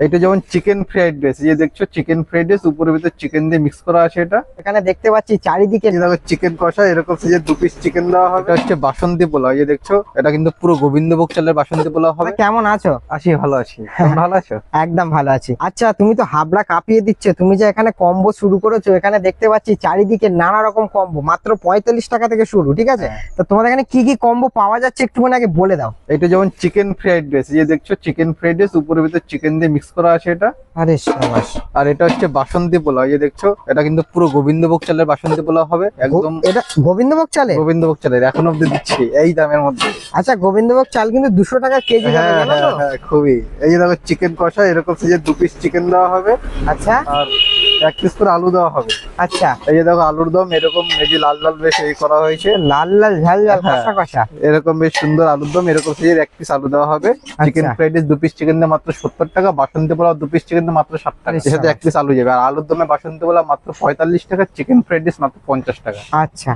এটা যেমন chicken fried rice, এই যে দেখছো চিকেন ফ্রাইড রাইস, উপরের ভিতর চিকেন দিয়ে মিক্স করা আছে। এটা এখানে দেখতে পাচ্ছি চারিদিকে দেখো চিকেন কষা, এরকম সাইজের 2 পিস চিকেন দেওয়া হবে। এটা হচ্ছে বাসন্তী পোলাও, এই যে দেখছো এটা কিন্তু পুরো গোবিন্দভোগ চালের বাসন্তী পোলাও হবে। কেমন আছো? আছি, ভালো আছি। তুমি ভালো আছো? একদম ভালো আছি। আচ্ছা, তুমি তো হাবড়া কাঁপিয়ে দিচ্ছে। তুমি যে এখানে কম্বো শুরু করেছো, এখানে দেখতে পাচ্ছি চারিদিকে নানা রকম কম্বো, মাত্র 45 টাকা থেকে শুরু, ঠিক আছে? তো তোমাদের এখানে কি কি কম্বো পাওয়া যাচ্ছে একটুখানি আগে বলে দাও। এটা যেমন চিকেন ফ্রাইড রাইস, এই যে দেখছো চিকেন ফ্রাইড রাইস, উপরের ভিতর চিকেন দিয়ে মিক্স করা আছে। এটা আরে সাবাস। আর এটা হচ্ছে বাসন্তী পোলাও, এই যে দেখছো এটা কিন্তু পুরো গোবিন্দভোগ চালের বাসন্তী পোলাও হবে। একদম এটা গোবিন্দভোগ চালে? গোবিন্দভোগ চালের, এখন অব্দি দিচ্ছি এই দামের মধ্যে। আচ্ছা, গোবিন্দভোগ চাল কিন্তু 200 টাকা কেজি যাবে, হ্যাঁ জানো তো? হ্যাঁ হ্যাঁ, খুবই। এই যে দেখো চিকেন কষা, এরকম সাইজের 2 পিস চিকেন দেওয়া হবে। আচ্ছা আর 1 পিস করে আলু দেওয়া হবে। আচ্ছা, এই যে দেখো আলুর দম, এরকম এই যে লাল লাল বেশ এই করা হয়েছে। লাল লাল ঝাল ঝাল হ্যাঁ। কষা কষা। এরকম বেশ সুন্দর আলুর দম, এরকম সাইজের 1 পিস আলু দেওয়া হবে। Chicken fried rice 2 piece chicken দিয়ে মাত্র 70 টাকা, বাসন্তী পোলাও 2 পিস চিকেন দিয়ে মাত্র 60 টাকা, এর সাথে 1 পিস আলু যাবে। আর আলুর দমে বাসন্তী পোলাও মাত্র 45 টাকা, চিকেন ফ্রাইড রাইস মাত্র 50 টাকা। আচ্ছা,